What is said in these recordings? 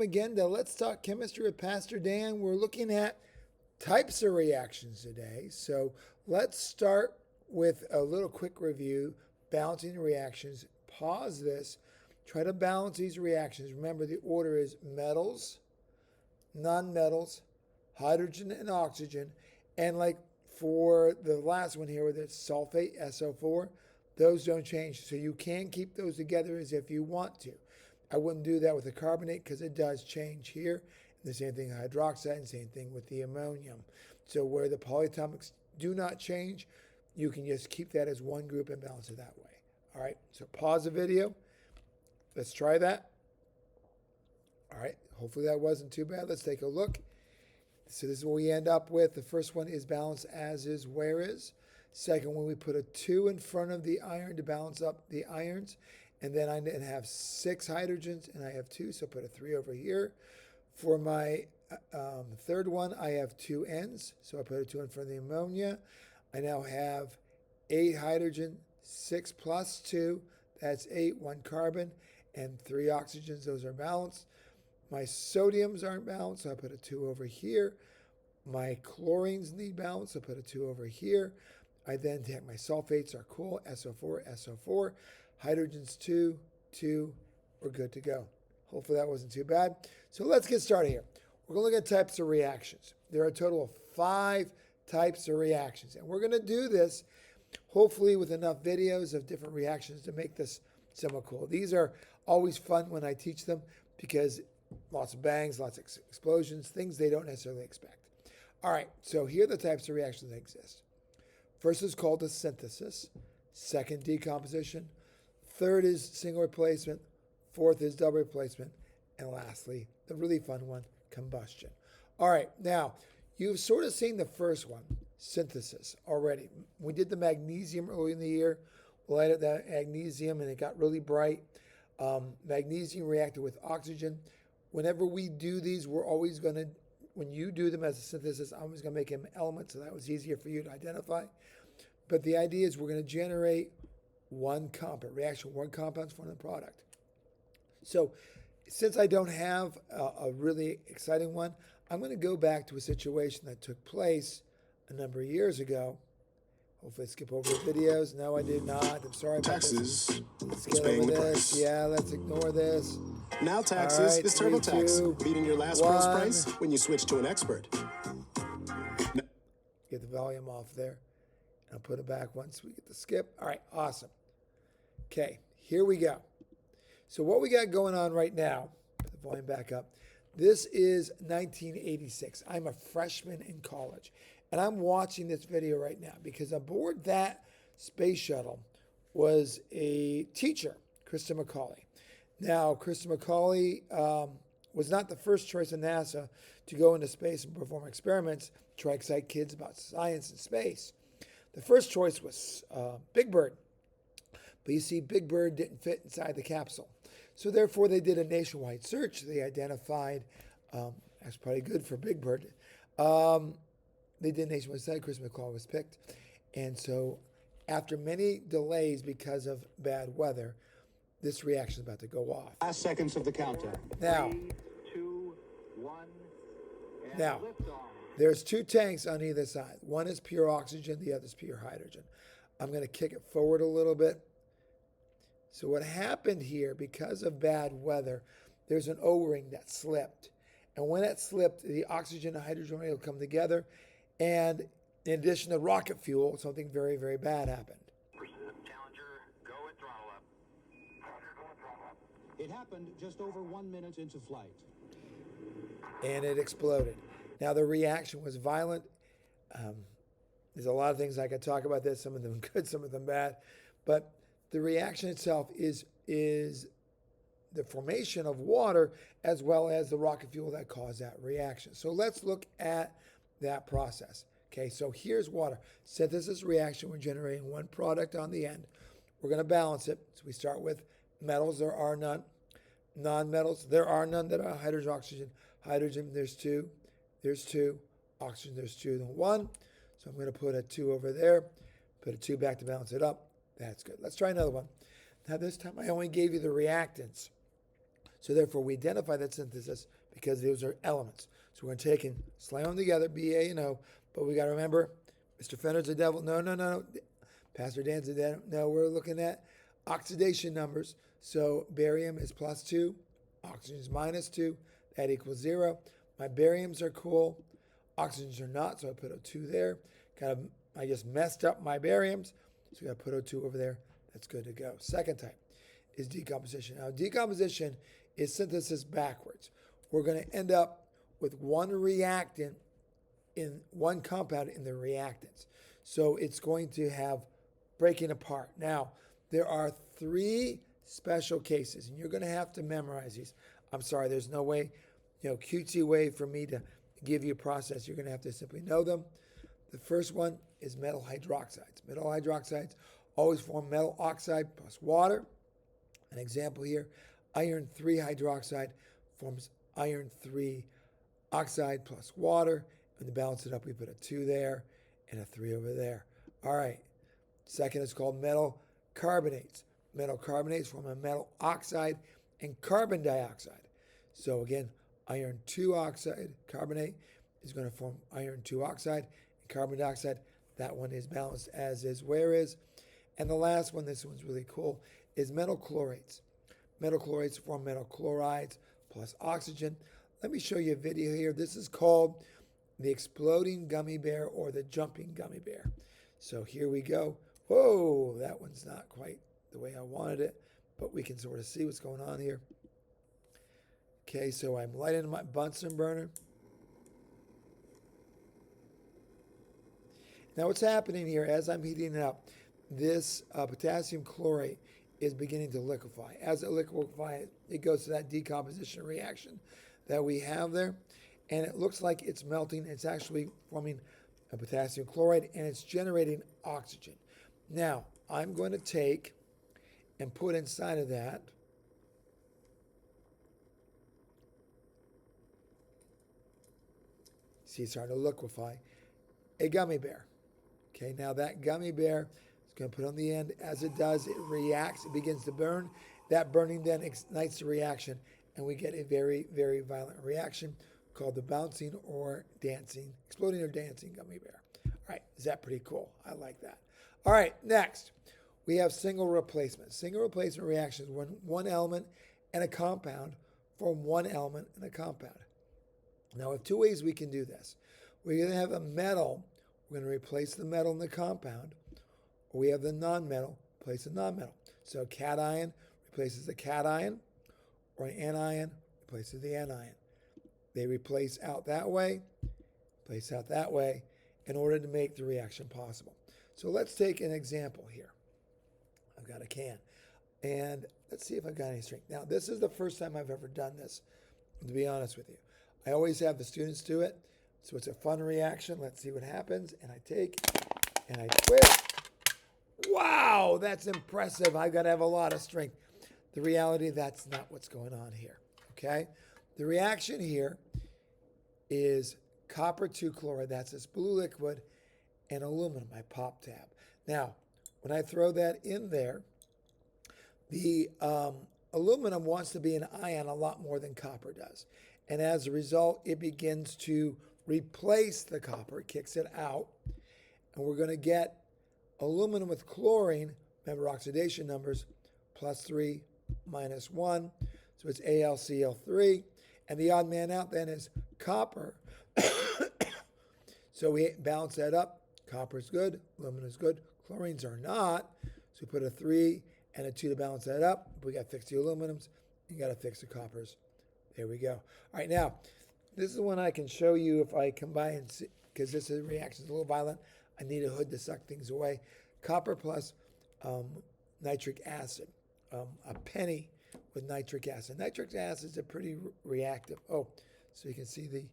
Again to Let's Talk Chemistry with Pastor Dan. We're looking at types of reactions today. So let's start with a little quick review, balancing the reactions. Pause this, try to balance these reactions. Remember, the order is metals, nonmetals, hydrogen and oxygen. And like for the last one here with it's sulfate, SO4, those don't change. So you can keep those together as if you want to. I wouldn't do that with the carbonate because it does change here. And the same thing with hydroxide and same thing with the ammonium. So where the polyatomics do not change, you can just keep that as one group and balance it that way. All right, so pause the video. Let's try that. All right, hopefully that wasn't too bad. Let's take a look. So this is what we end up with. The first one is balance as is, where is. Second one, we put a 2 in front of the iron to balance up the irons. And then I have 6 hydrogens, and I have 2, so put a 3 over here. For my third one, I have 2 N's, so I put a 2 in front of the ammonia. I now have 8 hydrogen, 6 plus 2, that's 8, 1 carbon, and 3 oxygens. Those are balanced. My sodiums aren't balanced, so I put a 2 over here. My chlorines need balance, so I put a 2 over here. I then take my sulfates are cool, SO4, SO4. Hydrogens 2, 2, we're good to go. Hopefully that wasn't too bad. So let's get started here. We're going to look at types of reactions. There are a total of 5 types of reactions. And we're going to do this hopefully with enough videos of different reactions to make this somewhat cool. These are always fun when I teach them because lots of bangs, lots of explosions, things they don't necessarily expect. All right, so here are the types of reactions that exist. First is called a synthesis. Second, decomposition. Third is single replacement. Fourth is double replacement. And lastly, the really fun one, combustion. All right, now, you've sort of seen the first one, synthesis, already. We did the magnesium early in the year. We lighted that magnesium and it got really bright. Magnesium reacted with oxygen. Whenever we do these, we're always going to, when you do them as a synthesis, I'm always going to make them elements so that was easier for you to identify. But the idea is we're going to generate one compound, reaction, one compound's from the product. So since I don't have a really exciting one, I'm going to go back to a situation that took place a number of years ago. Hopefully I skip over the videos. No, I did not. I'm sorry about Texas this. Let's is get paying over the this. price. Yeah, let's ignore this. Now taxes All right, is 3, TurboTax, 2, beating your last 1. gross price when you switch to an expert. Get the volume off there. I'll put it back once we get the skip. All right, awesome. Okay, here we go. So what we got going on right now, put the volume back up. This is 1986. I'm a freshman in college, and I'm watching this video right now because aboard that space shuttle was a teacher, Krista McCauley. Now, Krista McCauley was not the first choice of NASA to go into space and perform experiments to try to excite kids about science and space. The first choice was Big Bird. But you see, Big Bird didn't fit inside the capsule. So therefore, they did a nationwide search. They identified, that's probably good for Big Bird. They did a nationwide study. Chris McCall was picked. And so after many delays because of bad weather, this reaction is about to go off. Last seconds of the countdown. Now, 3, 2, 1, and now, liftoff. there's 2 tanks on either side. One is pure oxygen, the other is pure hydrogen. I'm going to kick it forward a little bit. So what happened here, because of bad weather, there's an O-ring that slipped. And when it slipped, the oxygen and hydrogen will come together. And in addition to rocket fuel, something very, very bad happened. Challenger, go and throttle up. Challenger, go and throttle up. It happened just over 1 minute into flight. And it exploded. Now, the reaction was violent. There's a lot of things I could talk about this, some of them good, some of them bad. But the reaction itself is the formation of water as well as the rocket fuel that caused that reaction. So let's look at that process. Okay, so here's water. Synthesis reaction, we're generating one product on the end. We're going to balance it. So we start with metals, there are none. Non-metals, there are none that are hydrogen, oxygen. Hydrogen, there's 2. There's 2. Oxygen, there's 2, then 1. So I'm going to put a 2 over there, put a 2 back to balance it up. That's good. Let's try another one. Now this time I only gave you the reactants. So therefore, we identify that synthesis because those are elements. So we're going to take and slam them together, BaNO. But we got to remember, Mr. Fenner's a devil. No. Pastor Dan's a devil. No, we're looking at oxidation numbers. So barium is +2, oxygen is -2. That equals 0. My bariums are cool. Oxygens are not, so I put O2 there. I just messed up my bariums, so I got to put O2 over there. That's good to go. Second type is decomposition. Now, decomposition is synthesis backwards. We're going to end up with one reactant in one compound in the reactants. So it's going to have breaking apart. Now, there are 3 special cases, and you're going to have to memorize these. I'm sorry, there's no way, cutesy way for me to give you a process. You're going to have to simply know them. The first one is metal hydroxides. Metal hydroxides always form metal oxide plus water. An example here, iron 3 hydroxide forms iron 3 oxide plus water. And to balance it up, we put a 2 there and a 3 over there. All right. Second is called metal carbonates. Metal carbonates form a metal oxide and carbon dioxide. So again, iron 2 oxide carbonate is going to form iron 2 oxide and carbon dioxide. That one is balanced as is where is. And the last one, this one's really cool, is metal chlorates. Metal chlorates form metal chlorides plus oxygen. Let me show you a video here. This is called the exploding gummy bear or the jumping gummy bear. So here we go. Whoa, that one's not quite the way I wanted it, but we can sort of see what's going on here. Okay, so I'm lighting my Bunsen burner. Now what's happening here as I'm heating it up, this potassium chlorate is beginning to liquefy. As it liquefies, it goes to that decomposition reaction that we have there, and it looks like it's melting. It's actually forming a potassium chloride, and it's generating oxygen. Now, I'm going to take and put inside of that see it's starting to liquefy, a gummy bear. Okay, now that gummy bear is going to put on the end. As it does, it reacts, it begins to burn. That burning then ignites the reaction, and we get a very, very violent reaction called the bouncing or dancing, exploding or dancing gummy bear. All right, is that pretty cool? I like that. All right, next, we have single replacement. Single replacement reactions when one element and a compound form one element and a compound. Now, we have 2 ways we can do this. We're going to have a metal. We're going to replace the metal in the compound, or we have the non-metal replace the non-metal. So a cation replaces the cation, or an anion replaces the anion. They replace out that way, replace out that way, in order to make the reaction possible. So let's take an example here. I've got a can, and let's see if I've got any strength. Now, this is the first time I've ever done this, to be honest with you. I always have the students do it, so it's a fun reaction. Let's see what happens. And I take and I twist. Wow, that's impressive. I've got to have a lot of strength. The reality, that's not what's going on here, okay? The reaction here is copper 2 chloride, that's this blue liquid, and aluminum, my pop tab. Now, when I throw that in there, the aluminum wants to be an ion a lot more than copper does. And as a result, it begins to replace the copper, it kicks it out, and we're going to get aluminum with chlorine, remember oxidation numbers, +3, -1, so it's AlCl3, and the odd man out then is copper. So we balance that up, copper is good, aluminum is good, chlorines are not, so we put a 3 and a 2 to balance that up. We got to fix the aluminums, you got to fix the coppers. There we go. All right, now, this is one I can show you if I combine, because this reaction is a little violent. I need a hood to suck things away. Copper plus nitric acid, a penny with nitric acid. Nitric acid is a pretty reactive. Oh, so you can see the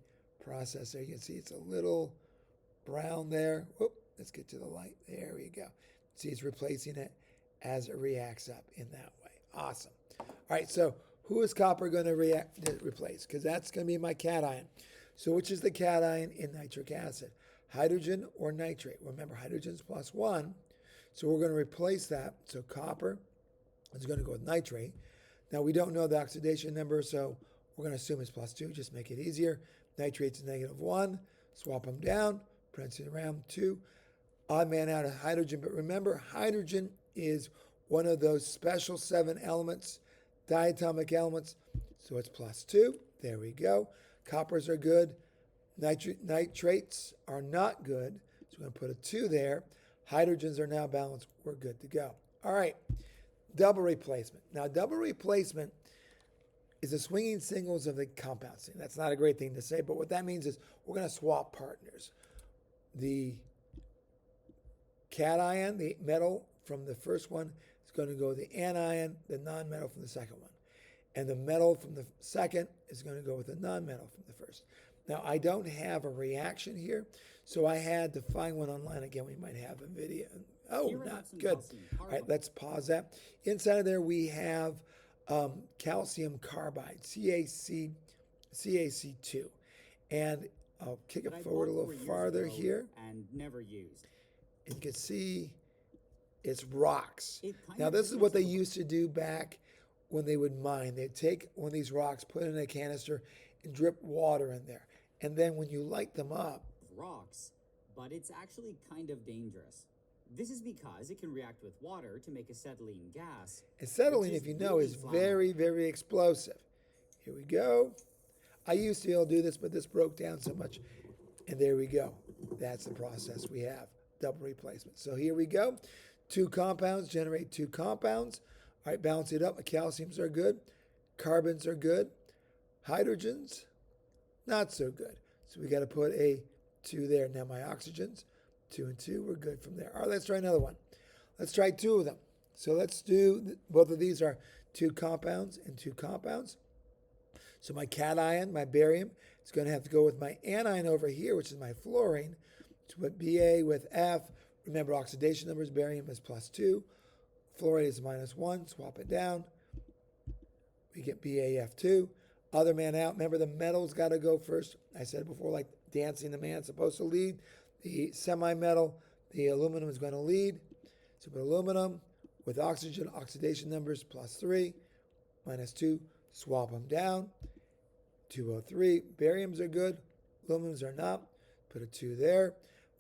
process there. You can see it's a little brown there. Whoop, let's get to the light. There we go. See, it's replacing it as it reacts up in that way. Awesome. All right, so who is copper going to replace? Because that's going to be my cation. So which is the cation in nitric acid? Hydrogen or nitrate? Remember, hydrogen's +1. So we're going to replace that. So copper is going to go with nitrate. Now we don't know the oxidation number, so we're going to assume it's +2, just make it easier. Nitrate's -1, swap them down, parentheses around 2. Odd man out of hydrogen, but remember, hydrogen is one of those special 7 elements, diatomic elements, so it's +2. There we go. Coppers are good. Nitrates are not good, so we're going to put a 2 there. Hydrogens are now balanced. We're good to go. All right, double replacement. Now, double replacement is the swinging singles of the compounds. That's not a great thing to say, but what that means is we're going to swap partners. The cation, the metal from the first one, is going to go with the anion, the non-metal from the second one. And the metal from the second is going to go with the non-metal from the first. Now, I don't have a reaction here, so I had to find one online. Again, we might have a video. Oh, not good. All right, let's pause that. Inside of there, we have calcium carbide, CaC2. And I'll kick it forward a little farther here. And never used. And you can see it's rocks. Now, this is what they used to do back when they would mine. They'd take one of these rocks, put it in a canister, and drip water in there. And then when you light them up, rocks, but it's actually kind of dangerous. This is because it can react with water to make acetylene gas. Acetylene, if you know, is very, very explosive. Here we go. I used to be able to do this, but this broke down so much. And there we go. That's the process we have, double replacement. So here we go. 2 compounds generate 2 compounds. All right, balance it up. The calciums are good. Carbons are good. Hydrogens, not so good. So we got to put a 2 there. Now my oxygens, 2 and 2, we're good from there. All right, let's try another one. Let's try 2 of them. So let's do, both of these are 2 compounds and 2 compounds. So my cation, my barium, is going to have to go with my anion over here, which is my fluorine. To put Ba with F. Remember, oxidation numbers, barium is +2. Fluoride is -1. Swap it down. We get BaF2. Other man out. Remember, the metal's got to go first. I said before, like dancing, the man's supposed to lead. The semi-metal, the aluminum is going to lead. So put aluminum with oxygen, oxidation numbers +3, -2. Swap them down. 2O3. Bariums are good. Aluminums are not. Put a 2 there.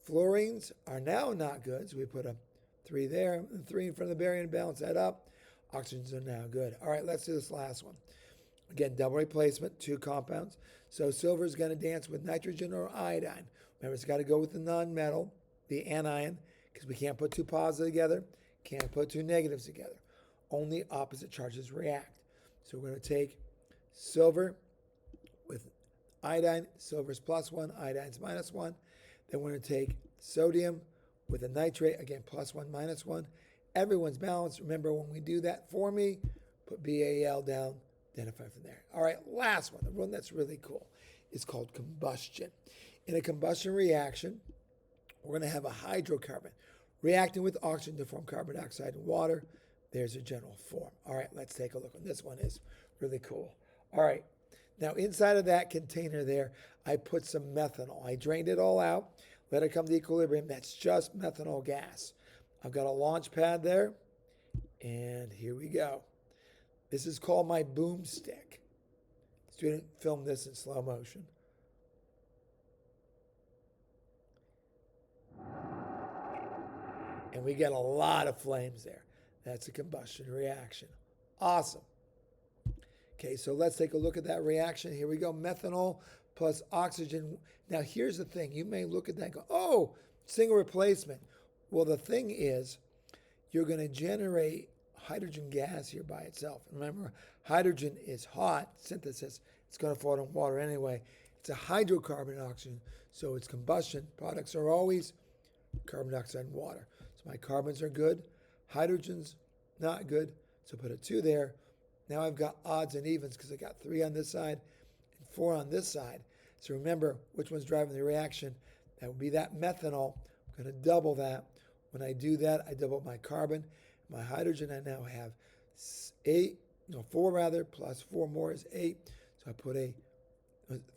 Fluorines are now not good, so we put a 3 there, and 3 in front of the barium to balance that up. Oxygens are now good. All right, let's do this last one. Again, double replacement, 2 compounds. So silver is going to dance with nitrogen or iodine. Remember, it's got to go with the non-metal, the anion, because we can't put 2 positives together, can't put 2 negatives together. Only opposite charges react. So we're going to take silver with iodine. Silver's +1, iodine's -1. Then we're going to take sodium with a nitrate, again, +1, -1. Everyone's balanced. Remember, when we do that for me, put BAL down, identify from there. All right, last one, the one that's really cool, is called combustion. In a combustion reaction, we're going to have a hydrocarbon reacting with oxygen to form carbon dioxide and water. There's a general form. All right, let's take a look. This one is really cool. All right, now inside of that container there, I put some methanol. I drained it all out, let it come to equilibrium. That's just methanol gas. I've got a launch pad there, and here we go. This is called my boomstick. Student filmed this in slow motion. And we get a lot of flames there. That's a combustion reaction. Awesome. Okay, so let's take a look at that reaction. Here we go, methanol plus oxygen. Now here's the thing. You may look at that and go, oh, single replacement. Well, the thing is, you're going to generate hydrogen gas here by itself. Remember, hydrogen is hot, synthesis. It's going to float on water anyway. It's a hydrocarbon and oxygen, so its combustion products are always carbon dioxide and water. So my carbons are good. Hydrogen's not good, so put a 2 there. Now I've got odds and evens because I got 3 on this side and 4 on this side. So remember which one's driving the reaction. That would be that methanol. I'm going to double that. When I do that, I double my carbon. My hydrogen, I now have 4 plus 4 more is 8. So I put a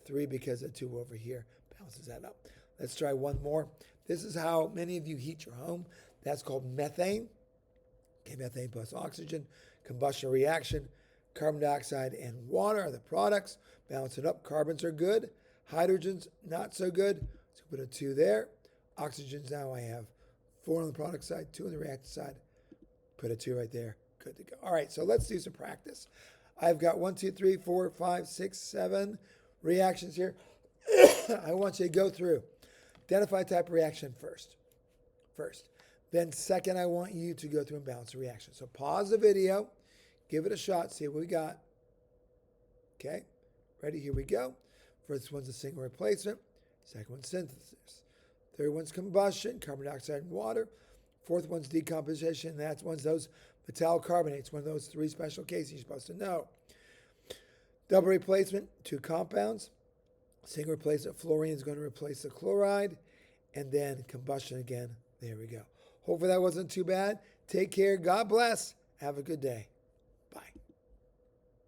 3 because the 2 over here balances that up. Let's try one more. This is how many of you heat your home. That's called methane. Okay, methane plus oxygen, combustion reaction, Carbon dioxide and water are the products. Balance it up. Carbons are good. Hydrogens, not so good. So put a 2 there. Oxygens, now I have 4 on the product side, 2 on the reactant side. Put a 2 right there. Good to go. All right, so let's do some practice. I've got 1, 2, 3, 4, 5, 6, 7 reactions here. I want you to go through. Identify type of reaction first. Then second, I want you to go through and balance the reaction. So pause the video, give it a shot, see what we got. Okay, ready? Here we go. First one's a single replacement. Second one's synthesis. Third one's combustion, carbon dioxide and water. Fourth one's decomposition. That's one's those metallocarbonates, one of those 3 special cases you're supposed to know. Double replacement, 2 compounds. Single replacement, fluorine is going to replace the chloride. And then combustion again. There we go. Hopefully that wasn't too bad. Take care. God bless. Have a good day.